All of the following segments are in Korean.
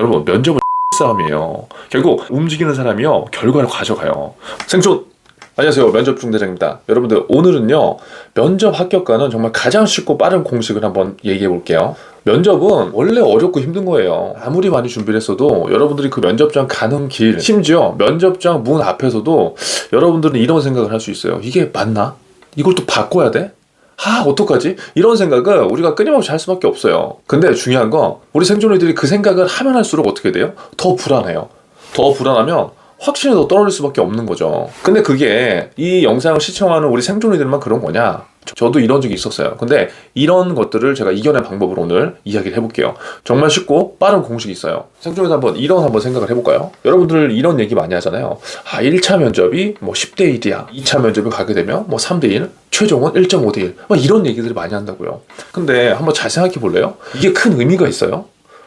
여러분, 면접은 싸움이에요. 결국 움직이는 사람이요, 결과를 가져가요. 생존! 안녕하세요, 면접중대장입니다. 여러분들, 오늘은요, 면접 합격과는 정말 가장 쉽고 빠른 공식을 한번 얘기해 볼게요. 면접은 원래 어렵고 힘든 거예요. 아무리 많이 준비를 했어도 여러분들이 그 면접장 가는 길, 심지어 면접장 문 앞에서도 여러분들은 이런 생각을 할 수 있어요. 이게 맞나? 이걸 또 바꿔야 돼? 어떡하지? 이런 생각을 우리가 끊임없이 할 수밖에 없어요. 근데 중요한 건 우리 생존이들이 그 생각을 하면 할수록 어떻게 돼요? 더 불안해요. 더 불안하면 확신이 더 떨어질 수밖에 없는 거죠. 근데 그게 이 영상을 시청하는 우리 생존이들만 그런 거냐? 저도 이런 적이 있었어요. 근데 이런 것들을 제가 이겨낸 방법을 오늘 이야기를 해볼게요. 정말 쉽고 빠른 공식이 있어요. 생존에서 한번 생각을 해볼까요? 여러분들 이런 얘기 많이 하잖아요. 1차 면접이 10대 1이야. 2차 면접을 가게 되면 3대 1, 최종은 1.5대 1. 이런 얘기들을 많이 한다고요. 근데 한번 잘 생각해 볼래요? 이게 큰 의미가 있어요?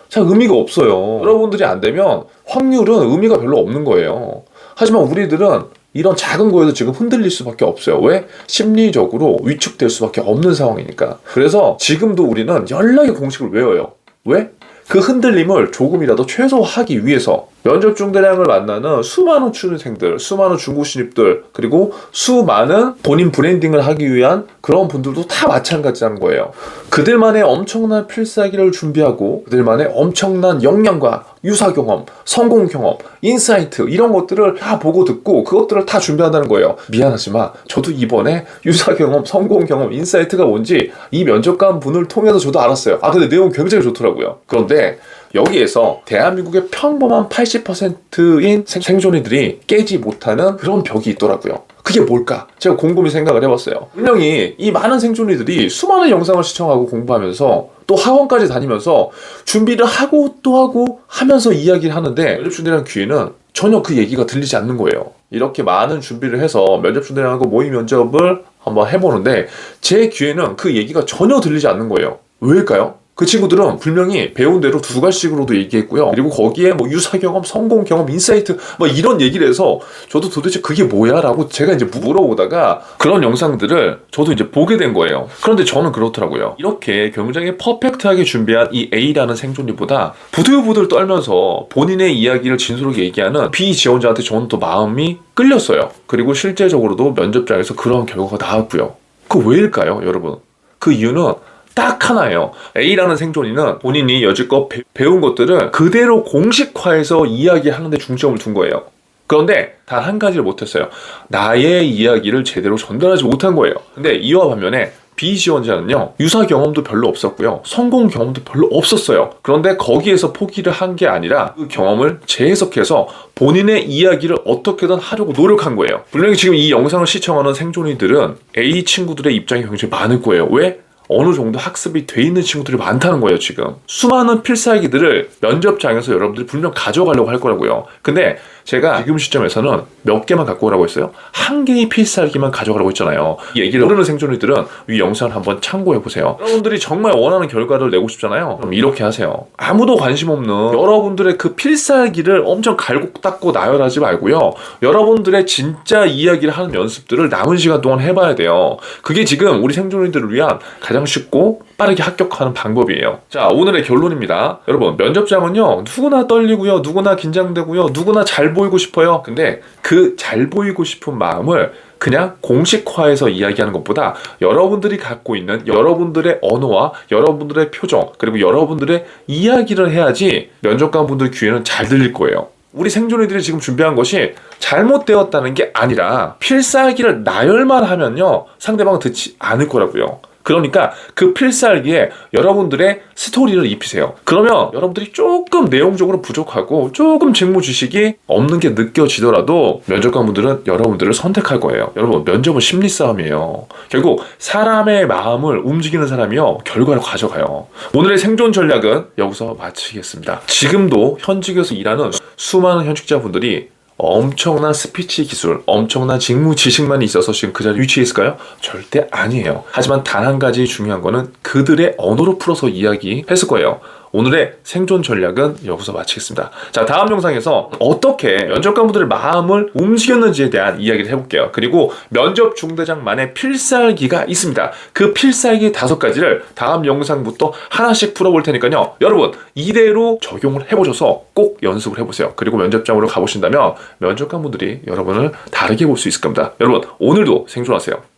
잘 의미가 없어요. 여러분들이 안 되면 확률은 의미가 별로 없는 거예요. 하지만 우리들은 이런 작은 거에서 지금 흔들릴 수밖에 없어요. 왜? 심리적으로 위축될 수밖에 없는 상황이니까. 그래서 지금도 우리는 연락의 공식을 외워요. 왜? 그 흔들림을 조금이라도 최소화하기 위해서 면접 중대량을 만나는 수많은 취준생들, 수많은 중고 신입들, 그리고 수많은 본인 브랜딩을 하기 위한 그런 분들도 다 마찬가지라는 거예요. 그들만의 엄청난 필살기를 준비하고 그들만의 엄청난 역량과 유사 경험, 성공 경험, 인사이트 이런 것들을 다 보고 듣고 그것들을 다 준비한다는 거예요. 미안하지만 저도 이번에 유사 경험, 성공 경험, 인사이트가 뭔지 이 면접관 분을 통해서 저도 알았어요. 근데 내용 굉장히 좋더라고요. 그런데 여기에서 대한민국의 평범한 80%인 생존이들이 깨지 못하는 그런 벽이 있더라고요. 그게 뭘까? 제가 곰곰이 생각을 해봤어요. 분명히 이 많은 생존이들이 수많은 영상을 시청하고 공부하면서 또 학원까지 다니면서 준비를 하고 또 하고 하면서 이야기를 하는데 면접준대량 귀에는 전혀 그 얘기가 들리지 않는 거예요. 이렇게 많은 준비를 해서 면접준대량하고 모의 면접을 한번 해보는데 제 귀에는 그 얘기가 전혀 들리지 않는 거예요. 왜일까요? 그 친구들은 분명히 배운 대로 두 가지식으로도 얘기했고요. 그리고 거기에 유사 경험, 성공 경험, 인사이트 이런 얘기를 해서 저도 도대체 그게 뭐야? 라고 제가 이제 물어보다가 그런 영상들을 저도 이제 보게 된 거예요. 그런데 저는 그렇더라고요. 이렇게 굉장히 퍼펙트하게 준비한 이 A라는 생존이보다 부들부들 떨면서 본인의 이야기를 진솔하게 얘기하는 B 지원자한테 저는 또 마음이 끌렸어요. 그리고 실제적으로도 면접장에서 그런 결과가 나왔고요. 그 왜일까요, 여러분? 그 이유는 딱 하나예요. A라는 생존이는 본인이 여지껏 배운 것들을 그대로 공식화해서 이야기하는 데 중점을 둔 거예요. 그런데 단 한 가지를 못했어요. 나의 이야기를 제대로 전달하지 못한 거예요. 근데 이와 반면에 B 지원자는요, 유사 경험도 별로 없었고요, 성공 경험도 별로 없었어요. 그런데 거기에서 포기를 한 게 아니라 그 경험을 재해석해서 본인의 이야기를 어떻게든 하려고 노력한 거예요. 분명히 지금 이 영상을 시청하는 생존이들은 A 친구들의 입장이 굉장히 많을 거예요. 왜? 어느 정도 학습이 돼 있는 친구들이 많다는 거예요. 지금 수많은 필살기들을 면접장에서 여러분들이 분명 가져가려고 할 거라고요. 근데 제가 지금 시점에서는 몇 개만 갖고 오라고 했어요? 한 개의 필살기만 가져가라고 했잖아요. 이 얘기를 모르는 생존이들은 이 영상을 한번 참고해보세요. 여러분들이 정말 원하는 결과를 내고 싶잖아요. 그럼 이렇게 하세요. 아무도 관심 없는 여러분들의 그 필살기를 엄청 갈고 닦고 나열하지 말고요, 여러분들의 진짜 이야기를 하는 연습들을 남은 시간 동안 해봐야 돼요. 그게 지금 우리 생존이들을 위한 가장 쉽고 빠르게 합격하는 방법이에요. 자, 오늘의 결론입니다. 여러분, 면접장은요, 누구나 떨리고요, 누구나 긴장되고요, 누구나 잘 보이고 싶어요. 근데 그 잘 보이고 싶은 마음을 그냥 공식화해서 이야기하는 것보다 여러분들이 갖고 있는 여러분들의 언어와 여러분들의 표정, 그리고 여러분들의 이야기를 해야지 면접관 분들 귀에는 잘 들릴 거예요. 우리 생존이들이 지금 준비한 것이 잘못되었다는 게 아니라 필살기를 나열만 하면요, 상대방은 듣지 않을 거라고요. 그러니까 그 필살기에 여러분들의 스토리를 입히세요. 그러면 여러분들이 조금 내용적으로 부족하고 조금 직무 지식이 없는 게 느껴지더라도 면접관분들은 여러분들을 선택할 거예요. 여러분, 면접은 심리 싸움이에요. 결국 사람의 마음을 움직이는 사람이요, 결과를 가져가요. 오늘의 생존 전략은 여기서 마치겠습니다. 지금도 현직에서 일하는 수많은 현직자분들이 엄청난 스피치 기술, 엄청난 직무 지식만 있어서 지금 그 자리에 위치해 있을까요? 절대 아니에요. 하지만 단 한 가지 중요한 거는 그들의 언어로 풀어서 이야기했을 거예요. 오늘의 생존 전략은 여기서 마치겠습니다. 자, 다음 영상에서 어떻게 면접관분들의 마음을 움직였는지에 대한 이야기를 해볼게요. 그리고 면접 중대장만의 필살기가 있습니다. 그 필살기 5가지를 다음 영상부터 하나씩 풀어볼 테니까요. 여러분 이대로 적용을 해보셔서 꼭 연습을 해보세요. 그리고 면접장으로 가보신다면 면접관분들이 여러분을 다르게 볼 수 있을 겁니다. 여러분 오늘도 생존하세요.